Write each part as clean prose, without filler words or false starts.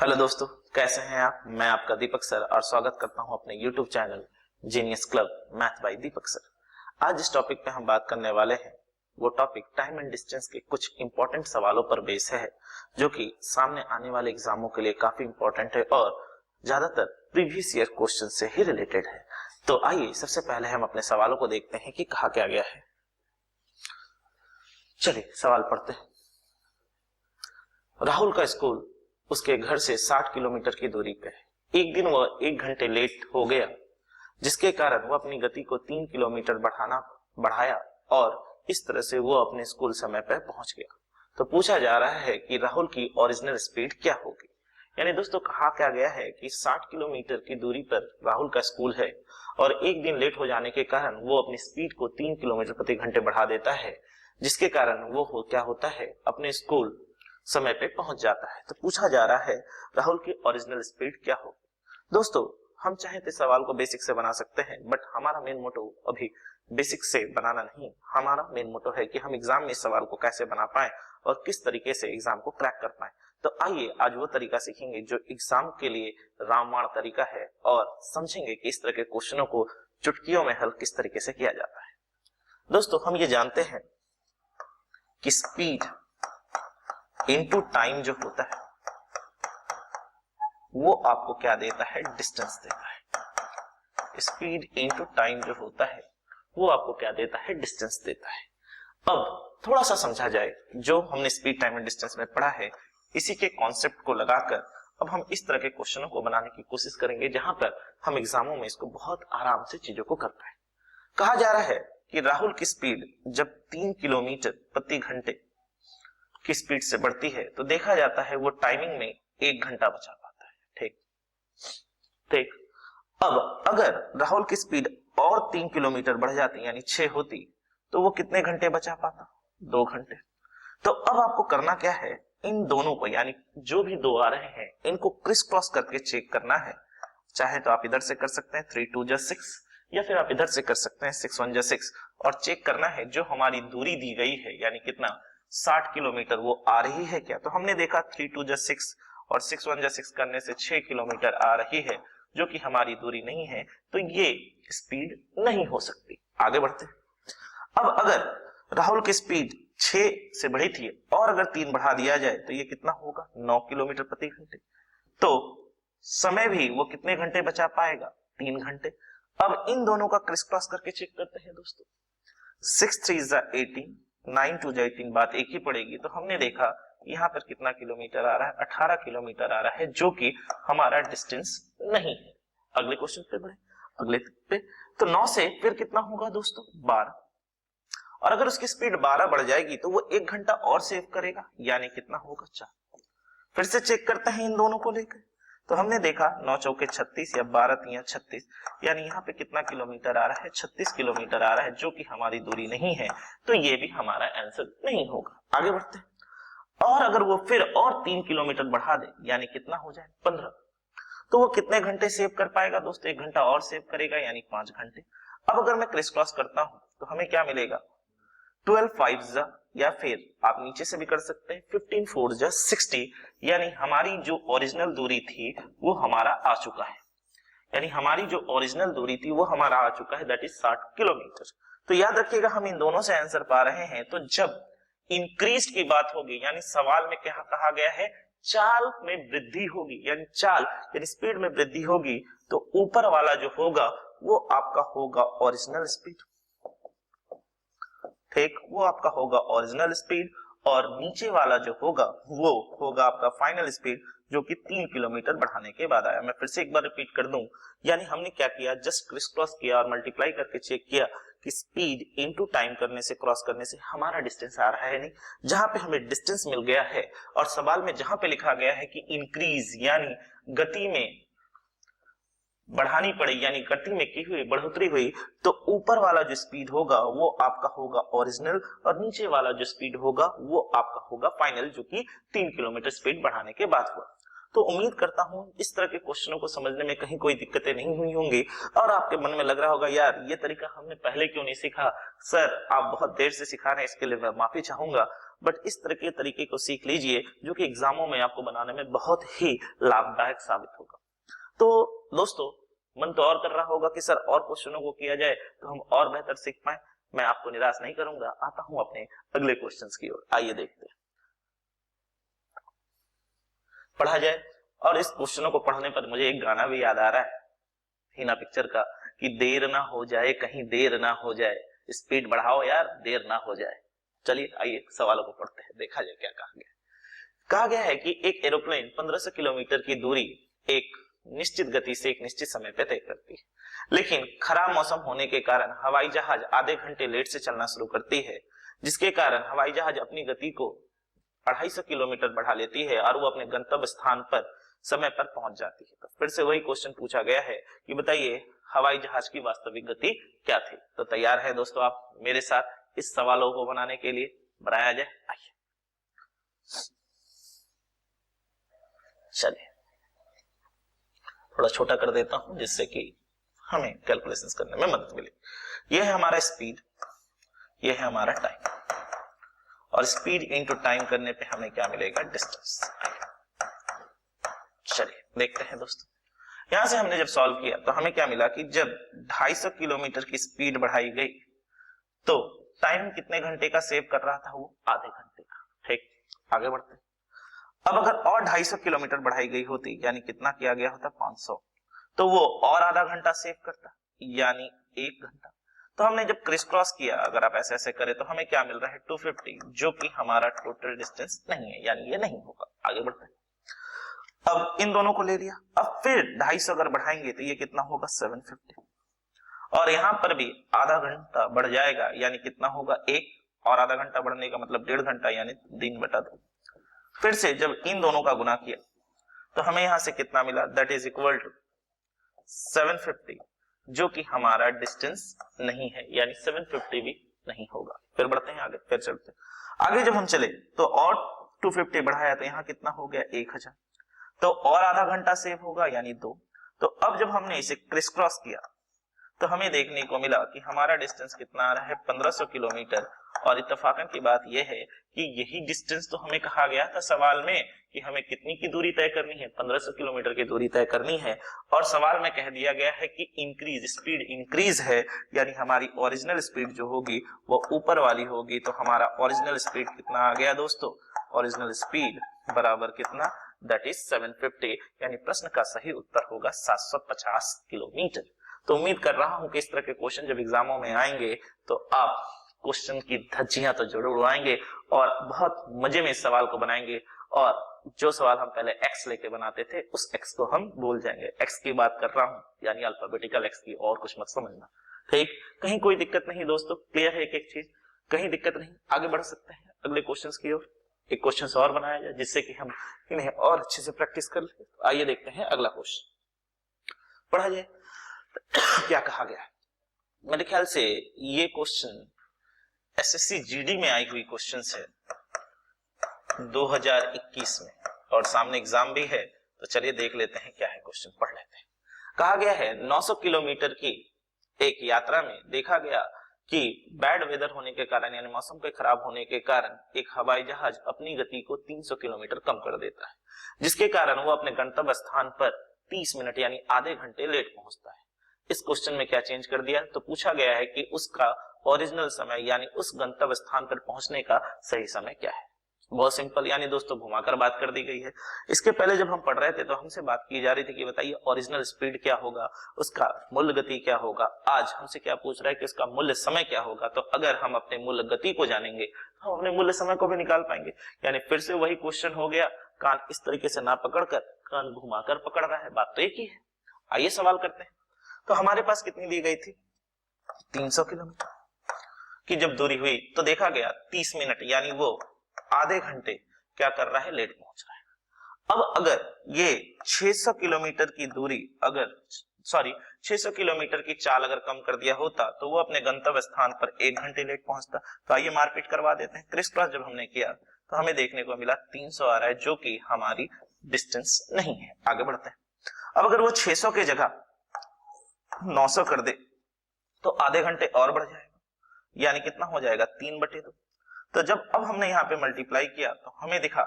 Hello दोस्तों, कैसे हैं आप। मैं आपका दीपक सर और स्वागत करता हूं अपने YouTube channel genius club math bye दीपक सर। आज जिस टॉपिक पे हम बात करने वाले हैं वो टॉपिक टाइम एंड डिस्टेंस के कुछ इंपॉर्टेंट सवालों पर बेस है, जो कि सामने आने वाले एग्जामों के लिए काफी इंपॉर्टेंट है और ज्यादातर प्रीवियस ईयर क्वेश्चन से ही रिलेटेड है। तो आइए सबसे पहले हम अपने सवालों को देखते हैं कि कहा क्या गया है। चलिए सवाल पढ़ते हैं। राहुल का स्कूल उसके घर से 60 किलोमीटर की दूरी पे है। एक दिन वह 1 घंटे लेट हो गया, जिसके कारण वह अपनी गति को 3 किलोमीटर बढ़ाया और इस तरह से वो अपने स्कूल समय पर पहुंच गया। तो पूछा जा रहा है कि राहुल की ओरिजिनल स्पीड क्या होगी। यानी दोस्तों कहा क्या गया है कि 60 किलोमीटर की दूरी पर राहुल का स्कूल है और एक दिन लेट हो जाने के कारण वो अपनी स्पीड को 3 किलोमीटर प्रति घंटे बढ़ा देता है, जिसके कारण वो क्या होता है, अपने स्कूल समय पे पहुंच जाता है। तो पूछा जा रहा है राहुल की ओरिजिनल स्पीड क्या हो। दोस्तों हम चाहे तो सवाल को बेसिक से बना सकते हैं, बट हमारा मेन मोटो अभी बेसिक से बनाना नहीं, हमारा मेन मोटो है कि हम एग्जाम में इस सवाल को कैसे बना पाए और किस तरीके से एग्जाम को क्रैक कर पाए। तो आइए आज वो तरीका सीखेंगे जो एग्जाम के लिए रामबाण तरीका है और समझेंगे कि इस तरह के क्वेश्चनों को चुटकियों में हल किस तरीके से किया जाता है। दोस्तों हम ये जानते हैं कि स्पीड इनटू टाइम जो होता है वो आपको क्या देता है, डिस्टेंस देता है। स्पीड इनटू टाइम जो होता है वो आपको क्या देता है, डिस्टेंस देता है। अब थोड़ा सा समझा जाए जो हमने स्पीड टाइम एंड डिस्टेंस में पढ़ा है, इसी के कॉन्सेप्ट को लगाकर अब हम इस तरह के क्वेश्चनों को बनाने की कोशिश करेंगे जहां पर हम एग्जामों में इसको बहुत आराम से चीजों को कर पाए। कहा जा रहा है कि राहुल की स्पीड जब 3 किलोमीटर प्रति घंटे की स्पीड से बढ़ती है तो देखा जाता है वो टाइमिंग में 1 घंटा बचा पाता है। ठीक। अब अगर राहुल की स्पीड और 3 किलोमीटर बढ़ जाती यानी 6 होती तो वो कितने घंटे बचा पाता, 2 घंटे। तो अब आपको करना क्या है, इन दोनों को यानी जो भी दो आ रहे हैं इनको क्रिस क्रॉस करके चेक करना है। चाहे तो आप इधर से कर सकते हैं 3 2 जा 6, या फिर आप इधर से कर सकते हैं 6 1 जा 6 और चेक करना है जो हमारी दूरी दी गई है यानी कितना 60 किलोमीटर वो आ रही है क्या। तो हमने देखा 3 2 जा 6 और 6 1 जा 6 करने से 6 किलोमीटर आ रही है, जो कि हमारी दूरी नहीं है, तो ये स्पीड नहीं हो सकती। आगे बढ़ते। अब अगर राहुल की स्पीड 6 से बढ़ी थी और अगर 3 बढ़ा दिया जाए तो ये कितना होगा, 9 किलोमीटर प्रति घंटे। तो समय भी वो कितने घंटे बचा पाएगा, 3 घंटे। अब इन दोनों का क्रिस क्रॉस करके चेक करते हैं दोस्तों। 6 3 जा 18, 9 2 जा 18, बात एक ही पड़ेगी। तो हमने देखा यहाँ पर कितना किलोमीटर आ रहा है, 18 किलोमीटर आ रहा है, जो कि हमारा डिस्टेंस नहीं है। अगले क्वेश्चन पे बढ़े, अगले पे। तो 9 से फिर कितना होगा दोस्तों, 12। और अगर उसकी स्पीड 12 बढ़ जाएगी तो वो 1 घंटा और सेव करेगा, यानी कितना होगा, 4। फिर से चेक करते हैं इन दोनों को लेकर। तो हमने देखा 9 चौके 36 या 12 3 36, यानी यहाँ पे कितना किलोमीटर आ रहा है, 36 किलोमीटर आ रहा है, जो कि हमारी दूरी नहीं है। तो ये भी हमारा आंसर नहीं होगा। आगे बढ़ते हैं। और अगर वो फिर और 3 किलोमीटर बढ़ा दे यानी कितना हो जाए, 15, तो वो कितने घंटे सेव कर पाएगा दोस्तों, 1 घंटा और सेव करेगा यानी 5 घंटे। अब अगर मैं क्रिस क्रॉस करता हूं तो हमें क्या मिलेगा, 12 5 जा, या फिर आप नीचे से भी कर सकते हैं 15 4 जा 60, यानी हमारी जो ओरिजिनल दूरी थी वो हमारा आ चुका है। यानी हमारी जो ओरिजिनल दूरी थी वो हमारा आ चुका है, दैट इज 60 किलोमीटर। तो याद रखिएगा हम इन दोनों से आंसर पा रहे हैं। तो जब इंक्रीज की बात होगी यानी सवाल में क्या कहा गया है, चाल में वृद्धि होगी, यानी चाल यानी स्पीड में वृद्धि होगी, तो ऊपर वाला जो होगा वो आपका होगा ओरिजिनल स्पीड। ठीक, वो आपका होगा ओरिजिनल स्पीड और नीचे वाला जो होगा वो होगा आपका फाइनल स्पीड, जो कि 3 किलोमीटर बढ़ाने के बाद आया। मैं फिर से एक बार रिपीट कर दूं, यानी हमने क्या किया, जस्ट क्रिस क्रॉस किया और मल्टीप्लाई करके चेक किया कि स्पीड इनटू टाइम करने से, क्रॉस करने से हमारा डिस्टेंस आ रहा है नहीं। जहां पे हमें डिस्टेंस मिल गया है और सवाल में जहां पे लिखा गया है कि इंक्रीज यानी गति में बढ़ानी पड़ेगी, यानी गति में की हुई बढ़ोतरी हुई, तो ऊपर वाला जो स्पीड होगा वो आपका होगा ओरिजिनल और नीचे वाला जो स्पीड होगा वो आपका होगा फाइनल, जो कि 3 किलोमीटर स्पीड बढ़ाने के बाद हुआ। तो उम्मीद करता हूं इस तरह के क्वेश्चनों को समझने में कहीं कोई दिक्कतें नहीं हुई होंगी और आपके मन में लग रहा होगा यार ये तरीका हमने पहले क्यों नहीं सीखा, सर आप बहुत देर से सिखा रहे हैं, इसके लिए मैं माफी चाहूंगा। बट इस तरह के तरीके को सीख लीजिए जो कि एग्जामों में आपको बनाने में बहुत ही लाभदायक साबित होगा। तो दोस्तों, मन तो और कर रहा होगा कि सर और क्वेश्चनों को किया जाए तो हम और बेहतर सीख पाए। मैं आपको निराश नहीं करूंगा, आता हूं अपने अगले क्वेश्चंस की ओर। आइए देखते हैं, पढ़ा जाए। और इस क्वेश्चनों को पढ़ने पर मुझे एक गाना भी याद आ रहा है हिना पिक्चर का, कि देर ना हो जाए, कहीं देर ना हो जाए, स्पीड बढ़ाओ यार, देर ना हो जाए। चलिए आइए सवालों को पढ़ते हैं, देखा जाए क्या कहा गया। कहा गया है कि एक एरोप्लेन 1500 किलोमीटर की दूरी एक निश्चित गति से एक निश्चित समय पे तय करती है, लेकिन खराब मौसम होने के कारण हवाई जहाज आधे घंटे लेट से चलना शुरू करती है, जिसके कारण हवाई जहाज अपनी गति को 250 किलोमीटर बढ़ा लेती है और वो अपने गंतव्य स्थान पर समय पर पहुंच जाती है। तो फिर से वही क्वेश्चन पूछा गया है कि बताइए हवाई जहाज की वास्तविक गति क्या थी। तो तैयार है दोस्तों आप मेरे साथ इस सवालों को बनाने के लिए? बनाया जाए, आइए। चलिए थोड़ा छोटा कर देता हूं जिससे कि हमें कैलकुलेशंस करने में मदद मिले। यह है हमारा स्पीड, यह है हमारा टाइम, और स्पीड इनटू टाइम करने पे हमें क्या मिलेगा? डिस्टेंस। चलिए देखते हैं दोस्तों, यहां से हमने जब सॉल्व किया तो हमें क्या मिला कि जब 250 किलोमीटर की स्पीड बढ़ाई गई तो टाइम कितने घंटे का सेव कर रहा था? वो आधे घंटे का। ठीक, आगे बढ़ते हैं। अब अगर और 250 किलोमीटर बढ़ाई गई होती, यानी कितना किया गया होता? 500, तो वो और आधा घंटा सेव करता, यानी 1 घंटा। तो हमने जब क्रिस क्रॉस किया, अगर आप ऐसे ऐसे करें तो हमें क्या मिल रहा है? 250, जो कि हमारा टोटल डिस्टेंस नहीं है, यानी ये नहीं होगा। आगे बढ़ते हैं। अब इन दोनों को ले लिया, अब फिर 250 अगर बढ़ाएंगे तो ये कितना होगा? 750, और यहां पर भी आधा घंटा बढ़ जाएगा, यानी कितना होगा? 1, और आधा घंटा बढ़ने का मतलब 1.5 घंटा, यानी 3/2। फिर से जब इन दोनों का गुना किया तो हमें यहां से कितना मिला? दैट इज इक्वल टू 750, जो कि हमारा डिस्टेंस नहीं है, यानी 750 भी नहीं होगा। फिर बढ़ते हैं आगे, फिर चलते हैं आगे। जब हम चले तो और 250 बढ़ाया तो यहाँ कितना हो गया? 1000, तो और आधा घंटा सेव होगा, यानी 2। तो अब जब हमने इसे क्रिस क्रॉस किया तो हमें देखने को मिला कि हमारा डिस्टेंस कितना आ रहा है? 1500 किलोमीटर। और इत्तेफाकन की बात यह है कि यही डिस्टेंस तो हमें कहा गया था सवाल में कि हमें कितनी की दूरी तय करनी है? 1500 किलोमीटर की दूरी तय करनी है। और सवाल में कह दिया गया है कि इंक्रीज, स्पीड इंक्रीज है, यानी हमारी ओरिजिनल स्पीड जो होगी वो ऊपर वाली होगी। तो हमारा ओरिजिनल स्पीड कितना आ गया दोस्तों? ओरिजिनल स्पीड बराबर कितना? दैट इज 750, यानी प्रश्न का सही उत्तर होगा 750 किलोमीटर। तो उम्मीद कर रहा हूं कि इस तरह के क्वेश्चन जब एग्जामों में आएंगे तो आप क्वेश्चन की धज्जियां तो जरूर उड़ाएंगे और बहुत मजे में इस सवाल को बनाएंगे। और जो सवाल हम पहले एक्स लेके बनाते थे उस एक्स को हम भूल जाएंगे। एक्स की बात कर रहा हूं, यानी अल्फाबेटिकल एक्स की, और कुछ मत समझना। ठीक, कहीं कोई दिक्कत नहीं दोस्तों? क्लियर है एक एक चीज? कहीं दिक्कत नहीं? आगे बढ़ सकते हैं अगले क्वेश्चन की ओर। एक क्वेश्चन और बनाया जाए जिससे कि हम इन्हें और अच्छे से प्रैक्टिस कर ले। आइए देखते हैं अगला क्वेश्चन, पढ़ा जाए। क्या कहा गया है? मेरे ख्याल से ये क्वेश्चन एसएससी जीडी में आई हुई क्वेश्चन है 2021 में, और सामने एग्जाम भी है। तो चलिए देख लेते हैं क्या है क्वेश्चन, पढ़ लेते हैं। कहा गया है 900 किलोमीटर की एक यात्रा में देखा गया कि बैड वेदर होने के कारण, यानी मौसम के खराब होने के कारण, एक हवाई जहाज अपनी गति को 300 किलोमीटर कम कर देता है, जिसके कारण वो अपने गंतव्य स्थान पर 30 मिनट यानी आधे घंटे लेट पहुंचता है। इस क्वेश्चन में क्या चेंज कर दिया? तो पूछा गया है कि उसका ओरिजिनल समय यानी उस गंतव्य स्थान पर पहुंचने का सही समय क्या है। बहुत सिंपल, यानी दोस्तों घुमाकर बात कर दी गई है। इसके पहले जब हम पढ़ रहे थे तो हमसे बात की जा रही थी कि बताइए ओरिजिनल स्पीड क्या होगा, उसका मूल गति क्या होगा। आज हमसे क्या पूछ रहा है कि उसका मूल्य समय क्या होगा। तो अगर हम अपने मूल गति को जानेंगे तो हम अपने मूल्य समय को भी निकाल पाएंगे। यानी फिर से वही क्वेश्चन हो गया, कान इस तरीके से ना पकड़कर कान घुमाकर पकड़ रहा है, बात तो एक ही है। आइए सवाल करते हैं। तो हमारे पास कितनी दी गई थी? 300 किलोमीटर की जब दूरी हुई तो देखा गया 30 मिनट यानी वो आधे घंटे क्या कर रहा है? लेट पहुंच रहा है। अब अगर ये 600 किलोमीटर की दूरी, अगर 600 किलोमीटर की चाल अगर कम कर दिया होता तो वो अपने गंतव्य स्थान पर 1 घंटे लेट पहुंचता। तो आइए मारपीट करवा देते हैं। क्रिस क्रॉस जब हमने किया तो हमें देखने को मिला 300 आ रहा है, जो कि हमारी डिस्टेंस नहीं है। आगे बढ़ते हैं। अब अगर वो 600 के जगह 900 कर दे तो आधे घंटे और बढ़ जाएगा, यानी कितना हो जाएगा? 3/2। तो जब अब हमने यहाँ पे मल्टीप्लाई किया तो हमें दिखा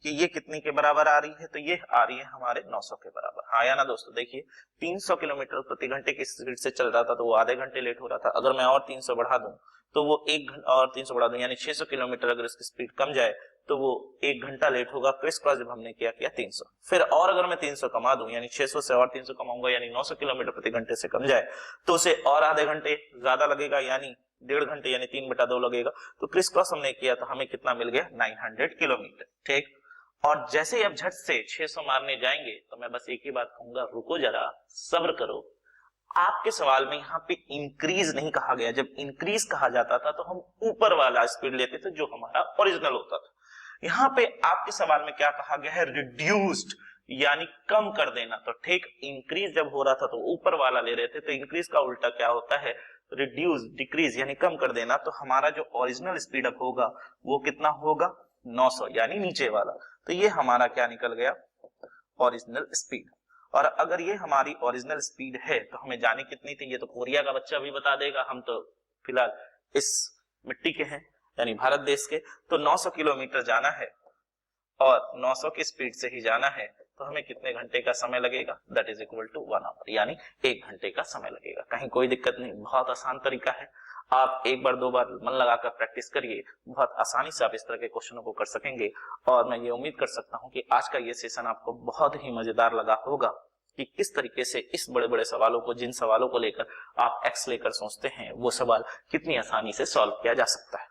कि ये कितनी के बराबर आ रही है, तो ये आ रही है हमारे 900 के बराबर। हाँ या ना दोस्तों, देखिए 300 किलोमीटर प्रति घंटे की स्पीड से चल रहा था तो वो आधे घंटे लेट हो रहा था। अगर मैं और 300 बढ़ा दूं तो वो 1 घंटा, और 300 बढ़ा दूं यानी 600 किलोमीटर अगर इसकी स्पीड कम जाए तो वो 1 घंटा लेट होगा। क्रिस क्रॉस जब हमने किया 300, फिर और अगर मैं 300 कमा दूं यानी 600 से और 300 कमाऊंगा यानी 900 किलोमीटर प्रति घंटे से कम जाए तो उसे और आधे घंटे ज्यादा लगेगा यानी 1.5 घंटे यानी 3/2 लगेगा। तो क्रिस क्रॉस हमने किया तो हमें कितना मिल गया, 900 किलोमीटर। ठीक, और जैसे ही अब झट से 600 मारने जाएंगे तो मैं बस एक ही बात कहूंगा, रुको जरा, सब्र करो। आपके सवाल में यहाँ पे इंक्रीज नहीं कहा गया। जब इंक्रीज कहा जाता था तो हम ऊपर वाला स्पीड लेते थे जो हमारा ओरिजिनल होता था। यहाँ पे आपके सवाल में क्या कहा गया है, रिड्यूस्ड यानी कम कर देना। तो ठीक, इंक्रीज जब हो रहा था तो ऊपर वाला ले रहे थे, तो इंक्रीज का उल्टा क्या होता है, रिड्यूस, डिक्रीज यानी कम कर देना। तो हमारा जो ओरिजिनल स्पीड अप होगा वो कितना होगा, 900 यानी नीचे वाला। तो ये हमारा क्या निकल गया, ओरिजिनल स्पीड। और अगर ये हमारी ओरिजिनल स्पीड है तो हमें जाने कितनी थी, ये तो कोरिया का बच्चा भी बता देगा, हम तो फिलहाल इस मिट्टी के हैं यानी भारत देश के। तो 900 किलोमीटर जाना है और 900 की स्पीड से ही जाना है तो हमें कितने घंटे का समय लगेगा, that is equal to 1 hour यानी 1 घंटे का समय लगेगा। कहीं कोई दिक्कत नहीं, बहुत आसान तरीका है। आप एक बार दो बार मन लगाकर प्रैक्टिस करिए, बहुत आसानी से आप इस तरह के क्वेश्चनों को कर सकेंगे। और मैं ये उम्मीद कर सकता हूं कि आज का ये सेशन आपको बहुत ही मजेदार लगा होगा कि किस तरीके से इस बड़े बड़े सवालों को, जिन सवालों को लेकर आप एक्स लेकर सोचते हैं, वो सवाल कितनी आसानी से सॉल्व किया जा सकता है।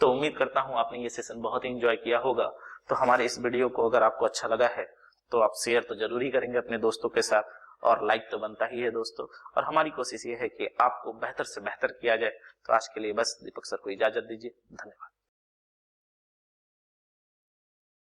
तो उम्मीद करता हूं आपने ये सेशन बहुत ही एंजॉय किया होगा। तो हमारे इस वीडियो को अगर आपको अच्छा लगा है तो आप शेयर तो जरूर ही करेंगे अपने दोस्तों के साथ, और लाइक तो बनता ही है दोस्तों। और हमारी कोशिश ये है कि आपको बेहतर से बेहतर किया जाए। तो आज के लिए बस दीपक सर को इजाजत दीजिए, धन्यवाद।